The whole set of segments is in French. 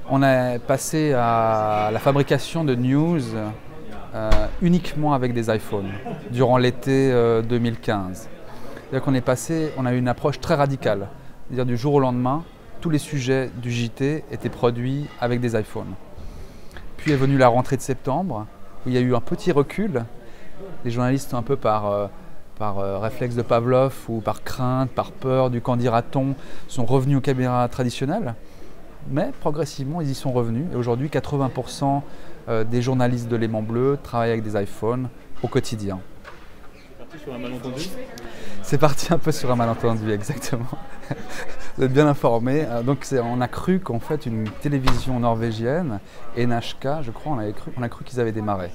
On est passé à la fabrication de news uniquement avec des iPhones durant l'été 2015. C'est-à-dire qu'on est passé, on a eu une approche très radicale. C'est-à-dire du jour au lendemain, tous les sujets du JT étaient produits avec des iPhones. Puis est venue la rentrée de septembre, où il y a eu un petit recul. Les journalistes, un peu par réflexe de Pavlov ou par crainte, par peur du qu'en dira-t-on, sont revenus aux caméras traditionnelles. Mais progressivement, ils y sont revenus. Et aujourd'hui, 80% des journalistes de Léman Bleu travaillent avec des iPhones au quotidien. C'est parti sur un malentendu? C'est parti un peu sur un malentendu, exactement. Vous êtes bien informé. Donc on a cru qu'en fait une télévision norvégienne, NHK, je crois, on a cru qu'ils avaient démarré.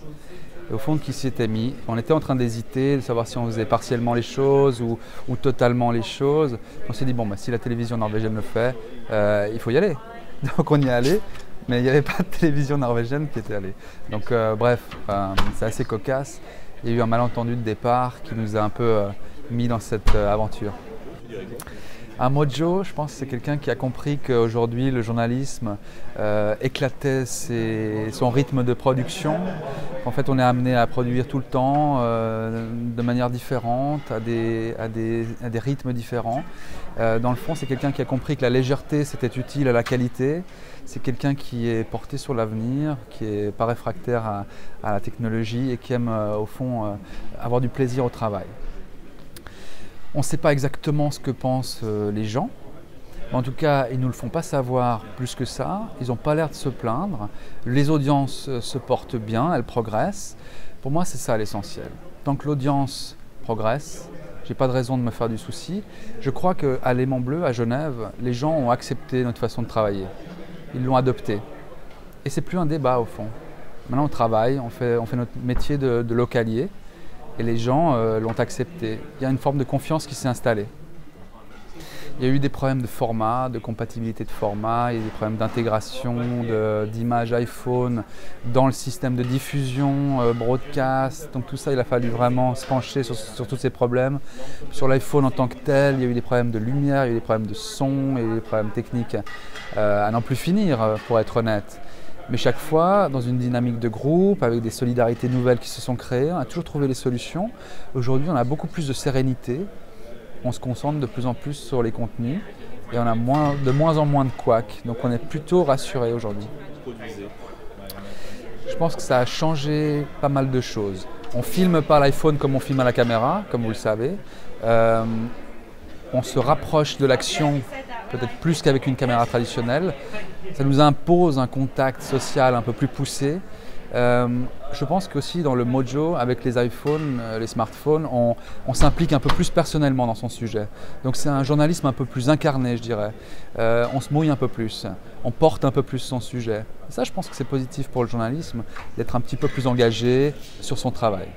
Et au fond, qui s'y était mis. On était en train d'hésiter, de savoir si on faisait partiellement les choses ou totalement les choses. On s'est dit, bon, si la télévision norvégienne le fait, il faut y aller. Donc on y est allé, mais il n'y avait pas de télévision norvégienne qui était allée. Donc bref, c'est assez cocasse. Il y a eu un malentendu de départ qui nous a un peu mis dans cette aventure. Un Mojo, je pense que c'est quelqu'un qui a compris qu'aujourd'hui le journalisme éclatait son rythme de production. En fait, on est amené à produire tout le temps de manière différente, à des rythmes différents. Dans le fond, c'est quelqu'un qui a compris que la légèreté c'était utile à la qualité. C'est quelqu'un qui est porté sur l'avenir, qui n'est pas réfractaire à la technologie et qui aime au fond avoir du plaisir au travail. On ne sait pas exactement ce que pensent les gens. En tout cas, ils ne nous le font pas savoir plus que ça. Ils n'ont pas l'air de se plaindre. Les audiences se portent bien, elles progressent. Pour moi, c'est ça l'essentiel. Tant que l'audience progresse, je n'ai pas de raison de me faire du souci. Je crois qu'à Léman Bleu, à Genève, les gens ont accepté notre façon de travailler. Ils l'ont adopté. Et ce n'est plus un débat au fond. Maintenant, on travaille, on fait notre métier de localier. Et les gens l'ont accepté. Il y a une forme de confiance qui s'est installée. Il y a eu des problèmes de format, de compatibilité de format, il y a eu des problèmes d'intégration d'images iPhone dans le système de diffusion, broadcast. Donc tout ça, il a fallu vraiment se pencher sur tous ces problèmes. Sur l'iPhone en tant que tel, il y a eu des problèmes de lumière, il y a eu des problèmes de son, il y a eu des problèmes techniques à n'en plus finir, pour être honnête. Mais chaque fois, dans une dynamique de groupe, avec des solidarités nouvelles qui se sont créées, on a toujours trouvé les solutions. Aujourd'hui, on a beaucoup plus de sérénité. On se concentre de plus en plus sur les contenus et on a de moins en moins de couacs. Donc on est plutôt rassuré aujourd'hui. Je pense que ça a changé pas mal de choses. On filme pas l'iPhone comme on filme à la caméra, comme vous le savez. On se rapproche de l'action peut-être plus qu'avec une caméra traditionnelle. Ça nous impose un contact social un peu plus poussé. Je pense qu'aussi dans le Mojo, avec les iPhones, les smartphones, on s'implique un peu plus personnellement dans son sujet. Donc c'est un journalisme un peu plus incarné, je dirais. On se mouille un peu plus, on porte un peu plus son sujet. Et ça, je pense que c'est positif pour le journalisme, d'être un petit peu plus engagé sur son travail.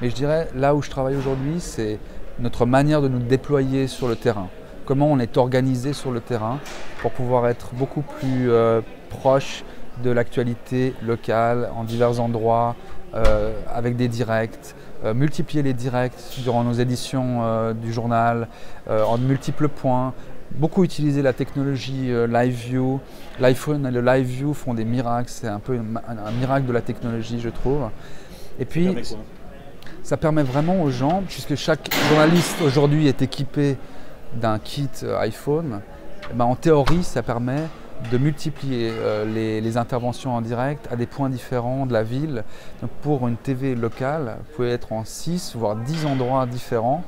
Mais je dirais, là où je travaille aujourd'hui, c'est notre manière de nous déployer sur le terrain. Comment on est organisé sur le terrain pour pouvoir être beaucoup plus proche de l'actualité locale en divers endroits, avec des directs, multiplier les directs durant nos éditions du journal, en multiples points, beaucoup utiliser la technologie LiveView. L'iPhone et le LiveView font des miracles, c'est un peu un miracle de la technologie, je trouve. Et puis, ça permet vraiment aux gens, puisque chaque journaliste aujourd'hui est équipé d'un kit iPhone, en théorie, ça permet de multiplier les interventions en direct à des points différents de la ville. Donc pour une TV locale, vous pouvez être en 6 voire 10 endroits différents.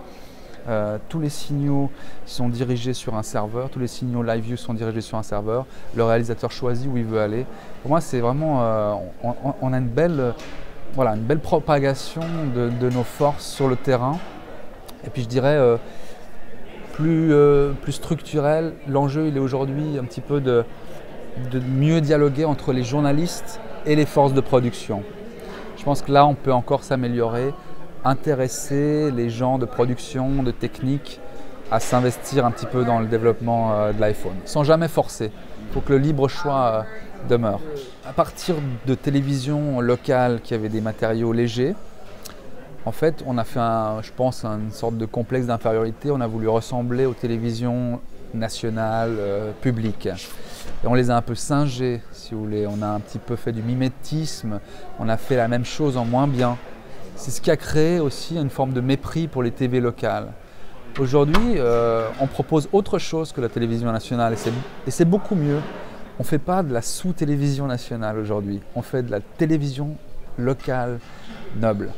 Tous les signaux sont dirigés sur un serveur, tous les signaux LiveView sont dirigés sur un serveur. Le réalisateur choisit où il veut aller. Pour moi, c'est vraiment, on a une belle propagation de nos forces sur le terrain. Et puis je dirais, plus structurel, l'enjeu il est aujourd'hui un petit peu de mieux dialoguer entre les journalistes et les forces de production. Je pense que là on peut encore s'améliorer, intéresser les gens de production, de technique à s'investir un petit peu dans le développement de l'iPhone, sans jamais forcer. Il faut que le libre choix demeure. À partir de télévisions locales qui avaient des matériaux légers, en fait, on a fait, je pense, une sorte de complexe d'infériorité. On a voulu ressembler aux télévisions nationales, publiques. Et on les a un peu singés, si vous voulez. On a un petit peu fait du mimétisme, on a fait la même chose en moins bien. C'est ce qui a créé aussi une forme de mépris pour les TV locales. Aujourd'hui, on propose autre chose que la télévision nationale et c'est beaucoup mieux. On ne fait pas de la sous-télévision nationale aujourd'hui, on fait de la télévision locale noble.